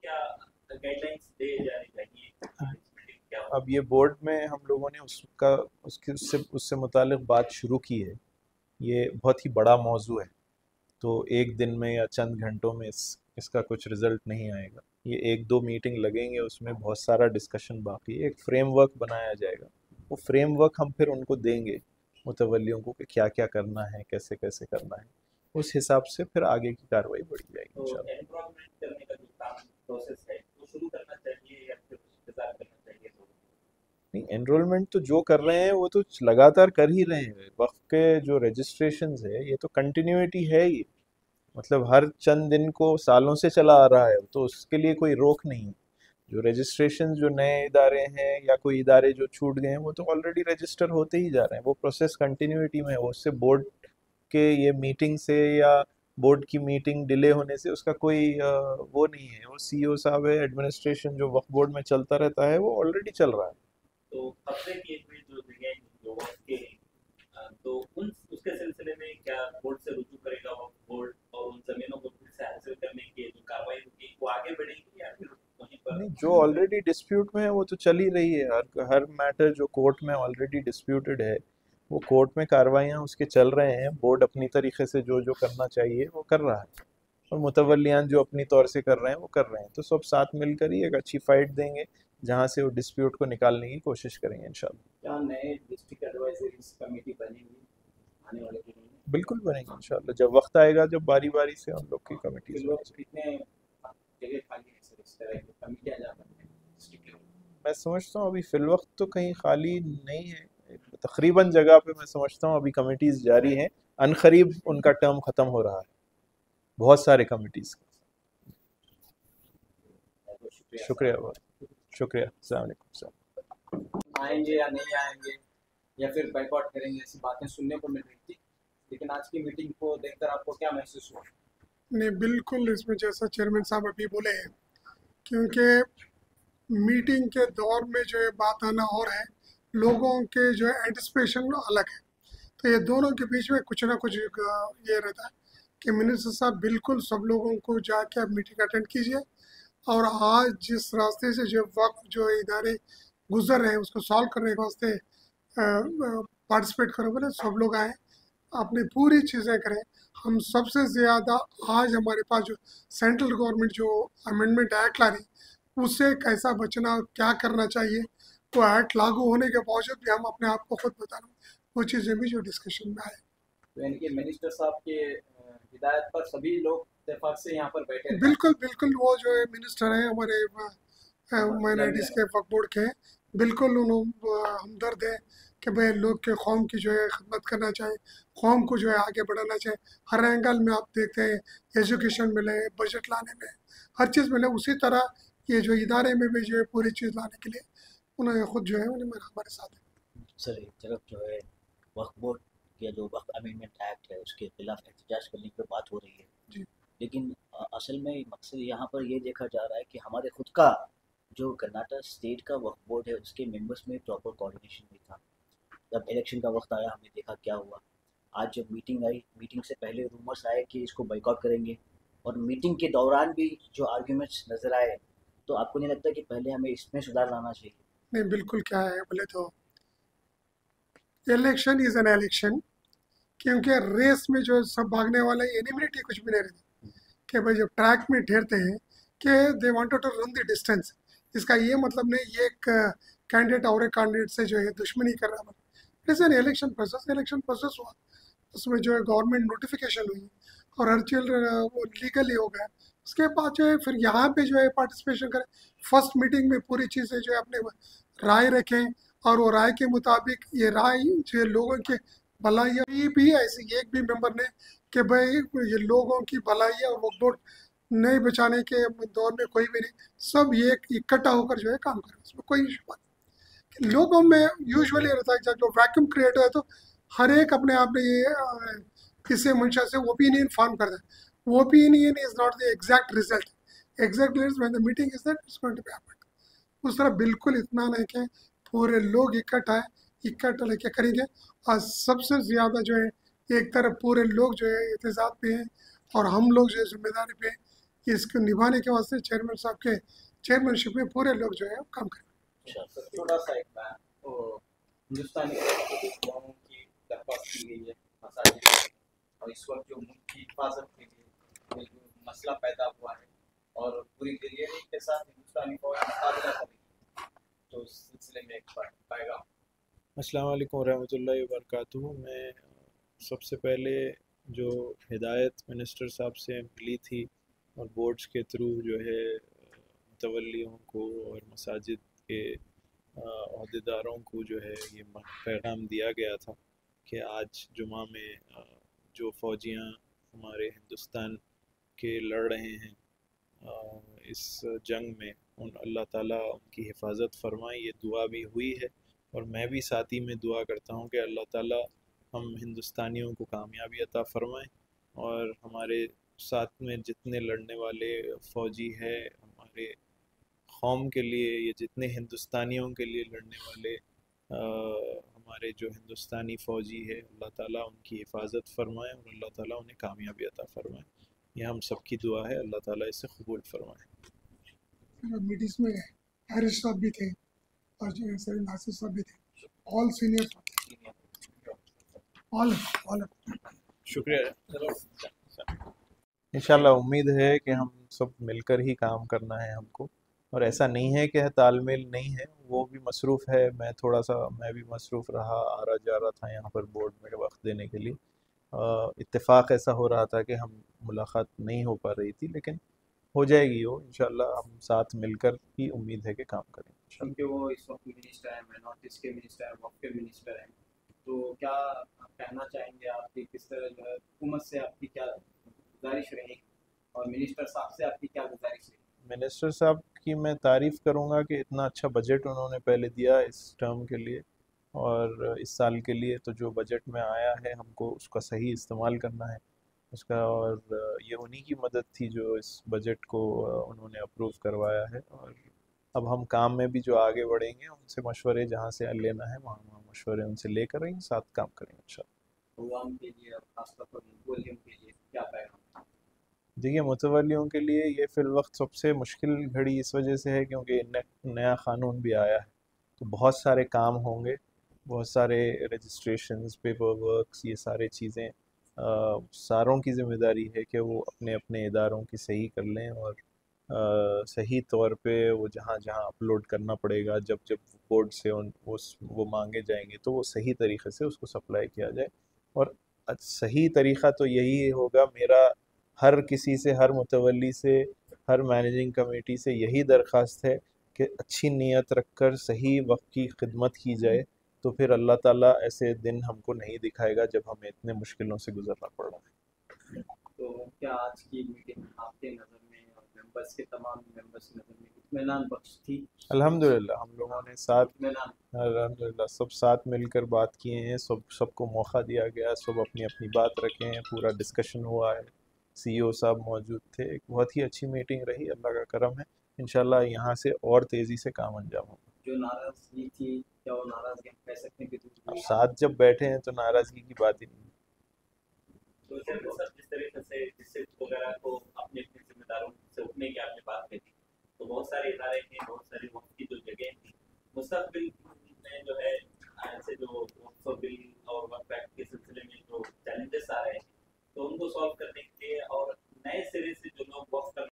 क्या गाइडलाइंस दे जानी चाहिए? मीटिंग क्या हो? अब ये बोर्ड में हम लोगों ने उसका उसके उससे उससे मुतालिक बात शुरू की है। ये बहुत ही बड़ा मौजू है, तो एक दिन में या चंद घंटों में इसका कुछ रिजल्ट नहीं आएगा। ये एक दो मीटिंग लगेंगे, उसमें बहुत सारा डिस्कशन बाकी है। एक फ्रेमवर्क बनाया जाएगा, वो फ्रेमवर्क हम फिर उनको देंगे मुतवल्लियों को कि क्या क्या करना है, कैसे कैसे करना है। उस हिसाब से फिर आगे की कार्रवाई बढ़ी जाएगी तो इंशाल्लाह। एनरोलमेंट करने का जो काम प्रोसेस है वो शुरू करना चाहिए या फिर कुछ इंतजार करना चाहिए लोगों को? नहीं, एनरोलमेंट तो जो कर रहे हैं वो तो लगातार कर ही रहे हैं। वक्त के जो रजिस्ट्रेशंस है, ये तो कंटिन्यूटी है ही। मतलब हर चंद दिन को सालों से चला आ रहा है, तो उसके लिए कोई रोक नहीं है। जो रजिस्ट्रेशन, जो नए इदारे हैं या कोई इदारे जो छूट गए हैं, वो तो ऑलरेडी रजिस्टर होते ही जा रहे हैं। वो प्रोसेस कंटिन्यूटी में है। वो उससे बोर्ड के ये मीटिंग से या बोर्ड की मीटिंग डिले होने से उसका कोई वो नहीं है। वो सीईओ साहब है, एडमिनिस्ट्रेशन जो वक्फ बोर्ड में चलता रहता है वो ऑलरेडी चल रहा है। तो कब्जे किए हुए जो जगह जो वक्त के हैं, तो उन उसके सिलसिले में क्या बोर्ड से रुजू करेगा वक्त बोर्ड और उन जमीनों को फिर से हासिल करने की जो कार्रवाई होगी वो आगे बढ़ेगी या फिर वहीं पर नहीं, जो ऑलरेडी डिस्प्यूट में है वो तो चल ही रही है। हर हर मैटर जो कोर्ट में ऑलरेडी डिस्प्यूटेड है, वो कोर्ट में कार्रवाइयाँ उसके चल रहे हैं। बोर्ड अपनी तरीके से जो जो करना चाहिए वो कर रहा है, और मुतवल्लियान जो अपनी तौर से कर रहे हैं वो कर रहे हैं। तो सब साथ मिलकर ही एक अच्छी फाइट देंगे, जहाँ से वो डिस्प्यूट को निकालने की कोशिश करेंगे इंशाल्लाह। क्या नए डिस्ट्रिक्ट एडवाइजरीज कमेटी बनेगी आने वाले दिनों में? बिल्कुल बनेंगे इंशाल्लाह, जब वक्त आएगा, जब बारी बारी से हम लोग की फिर कमिटीज लोग बनेगी। कितने जगह खाली है सर इस तरह की कमेटियां जहाँ बनते हैं डिस्ट्रिक्ट लेवल? मैं समझता हूँ अभी फिलवक्त तो कहीं खाली नहीं है। तकरीबन जगह पे मैं समझता हूँ अभी कमिटीज जारी हैं। अनकरीब उनका टर्म ख़त्म हो रहा है, बहुत सारे कमिटीज का। बहुत शुक्रिया शुक्रिया, सर। बहुत शुक्रिया। अस्सलाम वालेकुम सर। आएंगे या नहीं आएंगे या फिर बाइकआउट करेंगे ऐसी बातें सुनने को मिल रही थी, लेकिन आज की मीटिंग को देखकर आपको क्या महसूस हुआ? नहीं, बिल्कुल इसमें जैसा चेयरमैन साहब अभी बोले हैं, क्योंकि मीटिंग के दौर में जो है बात आना और है, लोगों के जो है एंटिसिपेशन अलग है। तो ये दोनों के बीच में कुछ ना कुछ ये रहता है कि मिनिस्टर साहब बिल्कुल सब लोगों को जाके आप मीटिंग अटेंड कीजिए, और आज जिस रास्ते से जो वक्त जो इदारे गुजर रहे हैं उसको सॉल्व करने के वास्ते पार्टिसिपेट करो, बोले सब लोग आए, अपनी पूरी चीज़ें करें। हम सबसे ज़्यादा आज हमारे पास जो सेंट्रल गवर्नमेंट जो अमेंडमेंट एक्ट ला रही, उससे कैसा बचना, क्या करना चाहिए, वो एक्ट लागू होने के बावजूद भी हम अपने आप को खुद बता रहे हैं, वो चीज़ें भी जो डिस्कशन में आए। तो यानी कि मिनिस्टर साहब के हिदायत पर सभी लोग इत्तेफाक से यहाँ पर बैठे थे। बिल्कुल बिल्कुल, वो जो है मिनिस्टर हैं हमारे माइनॉरिटीज़ के वक्फ बोर्ड के, बिल्कुल उन्होंने हमदर्द है कि भाई लोग के कौम की जो है खिदमत करना चाहिए, कौम को जो है आगे बढ़ाना चाहिए। हर एंगल में आप देखते हैं, एजुकेशन मिले, बजट लाने में, हर चीज़ मिले। उसी तरह ये जो इदारे में भी जो है पूरी चीज़ लाने के लिए उन्होंने खुद जो है उन्हें हमारे साथ है। सर, एक तरफ जो है वक्फ बोर्ड के जो वक्फ अमेंडमेंट एक्ट है उसके खिलाफ एहतजाज करने की बात हो रही है, जी, लेकिन असल में मकसद यहाँ पर ये देखा जा रहा है कि हमारे खुद का जो कर्नाटक स्टेट का वक्फ बोर्ड है उसके मेंबर्स में प्रॉपर कोऑर्डिनेशन नहीं था। जब इलेक्शन का वक्त आया हमने देखा क्या हुआ। आज जब मीटिंग आई, मीटिंग से पहले रूमर्स आए कि इसको बाइकआउट करेंगे, और मीटिंग के दौरान भी जो आर्ग्यूमेंट्स नज़र आए, तो आपको नहीं लगता कि पहले हमें इसमें सुधार लाना चाहिए? नहीं बिल्कुल, क्या है बोले तो इलेक्शन इज़ एन इलेक्शन, क्योंकि रेस में जो सब भागने वाला एनिमिटी कुछ भी नहीं रहती कि भाई जब ट्रैक में ठहरते हैं कि they wanted to run the distance, इसका ये मतलब नहीं ये एक कैंडिडेट और एक कैंडिडेट से जो है दुश्मनी कर रहा है। It's an election process, election process हुआ, उसमें जो है गवर्नमेंट नोटिफिकेशन हुई और हर चीज वो लीगली हो गया। उसके बाद जो है फिर यहाँ पे जो है पार्टिसिपेशन करें, फर्स्ट मीटिंग में पूरी चीज़ें जो है अपने राय रखें, और वो राय के मुताबिक ये राय जो है लोगों के भलाई, ये भी ऐसे एक भी मेंबर ने कि भाई ये लोगों की भलाई और वो वोट नहीं बचाने के दौर में कोई भी नहीं, सब ये इकट्ठा होकर जो है काम करें, उसमें कोई इशू बात। लोगों में यूजुअली रहता है जब वैक्यूम क्रिएट हुआ तो हर एक अपने आप में ये किसी मंशा से ओपिनियन फॉर्म करता है। Opinion is not the exact result, exact result when the meeting is that it's going to be happen. उस तरह बिल्कुल इतना नहीं कि पूरे लोग इकट्ठा है, इकट्ठा लेके करेंगे। और सबसे ज़्यादा जो है एक तरफ पूरे लोग जो है एहतजाज पे हैं और हम लोग जो है जिम्मेदारी पे हैं। इसको निभाने के वास्ते चेयरमैन साहब के चेयरमैनशिप में पूरे लोग जो है काम करें। इंशाल्लाह। थोड़ा सा एक बात हिंदुस्तानी युवाओं की दरख्वास्त की गई है मसाजिद में, और इस वक्त जो मुल्क की हिफाजत के लिए ये जो मसला पैदा हुआ है और पूरी तैयारी के साथ हिंदुस्तानी फौज मुकाबला करेगी, तो इस सिलसिले में एक पैगाम। अस्सलाम वालेकुम रहमतुल्लाहि व बरकातुहू। मैं सबसे पहले जो हिदायत मिनिस्टर साहब से मिली थी और बोर्ड्स के थ्रू जो है मुतवल्लियों को और मसाजिद के अहदेदारों को जो है ये पैगाम दिया गया था कि आज जुमा में जो फ़ौजियाँ हमारे हिंदुस्तान के लड़ रहे हैं इस जंग में, उन अल्लाह ताला उनकी हिफाजत फरमाए। ये दुआ भी हुई है और मैं भी साथ ही में दुआ करता हूँ कि अल्लाह ताला हम हिंदुस्तानियों को कामयाबी अता फरमाए और हमारे साथ में जितने लड़ने वाले फ़ौजी हैं हमारे कौम के लिए, ये जितने हिंदुस्तानियों के लिए लड़ने वाले हमारे जो हिंदुस्तानी फ़ौजी है, अल्लाह ताला उनकी हिफाजत फरमाए और अल्लाह ताला उन्हें कामयाबी अता फरमाए। ये हम सब की दुआ है, अल्लाह ताला इसे कबूल फरमाए। मीटिंग्स में हैरिस साहब भी थे और जो सर नासिर साहब भी थे, ऑल सीनियर, ऑल शुक्रिया। इंशाल्लाह उम्मीद है कि हम सब मिलकर ही काम करना है हमको, और ऐसा नहीं है कि तालमेल नहीं है, वो भी मसरूफ़ है। मैं भी मसरूफ़ रहा, आ रहा जा रहा था यहाँ पर बोर्ड में वक्त देने के लिए। इत्तेफाक ऐसा हो रहा था कि हम मुलाकात नहीं हो पा रही थी, लेकिन हो जाएगी वो इंशाल्लाह। हम साथ मिलकर ही उम्मीद है कि काम करेंगे इंशाल्लाह। क्योंकि वो इस वक्त मिनिस्टर हैं, मैं नॉर्थ ईस्ट के मिनिस्टर हैं, वक्त के मिनिस्टर हैं, तो क्या आप कहना चाहेंगे, आपकी किस तरह जो है हुकूमत से आपकी क्या गुजारिश रहेगी और मिनिस्टर साहब से आपकी क्या गुजारिश रहेगी? मिनिस्टर साहब की मैं तारीफ़ करूँगा कि इतना अच्छा बजट उन्होंने पहले दिया इस टर्म के लिए और इस साल के लिए, तो जो बजट में आया है हमको उसका सही इस्तेमाल करना है उसका। और ये उन्हीं की मदद थी जो इस बजट को उन्होंने अप्रूव करवाया है। और अब हम काम में भी जो आगे बढ़ेंगे उनसे मशवरे जहाँ से लेना है वहाँ मशवरे उनसे लेकर रहेंगे, साथ काम करेंगे इंशाल्लाह। अवाम के लिए और खासतौर पर मुतवल्लियों के लिए क्या पैगाम? देखिए, मुतवल्लियों के लिए ये फ़िल वक्त सबसे मुश्किल घड़ी इस वजह से है क्योंकि नया क़ानून भी आया है, तो बहुत सारे काम होंगे, बहुत सारे रजिस्ट्रेशंस, पेपर वर्क्स, ये सारे चीज़ें सारों की ज़िम्मेदारी है कि वो अपने अपने इदारों की सही कर लें और सही तौर पे वो जहाँ जहाँ अपलोड करना पड़ेगा, जब जब बोर्ड से वो मांगे जाएंगे तो वो सही तरीके से उसको सप्लाई किया जाए। और सही तरीक़ा तो यही होगा, मेरा हर किसी से, हर मुतवल्ली से, हर मैनेजिंग कमेटी से यही दरख्वास्त है कि अच्छी नीयत रखकर सही वक्त की खिदमत की जाए, तो फिर अल्लाह ताला ऐसे दिन हमको नहीं दिखाएगा जब हमें इतने मुश्किलों से गुजरना पड़ रहा है। तो क्या आज की मीटिंग आपके नज़र में और मेंबर्स के तमाम मेंबर्स की नज़र में इत्मीनान बख्श थी? अल्हम्दुलिल्लाह हम लोगों ने अल्हम्दुलिल्लाह सब साथ मिलकर बात किए हैं, सबको मौका दिया गया, सब अपनी अपनी बात रखे हैं, पूरा डिस्कशन हुआ है, CEO साहब मौजूद थे। एक बहुत ही अच्छी मीटिंग रही, अल्लाह का करम है। इंशाल्लाह यहाँ से और तेज़ी से काम अंजाम होगा। जो नाराज़गी थी, क्या वो नाराज़गी हम कह सकते हैं कि दूर अब हुई? साथ जब बैठे हैं तो नाराज़गी की बात ही नहीं। तो चलिए सर, जिस तरीके से जिससे वगैरह को अपने अपने जिम्मेदारों से उठने की आपने बात कही, तो बहुत सारे इदारे हैं, बहुत सारी वक्त की जो जगह थी, मुस्तकबिल में जो है ऐसे जो वक्फ बिल और वक्फ एक्ट के सिलसिले में जो चैलेंजेस आ रहे हैं, तो उनको सॉल्व करने के लिए और नए सिरे से जो लोग वक्फ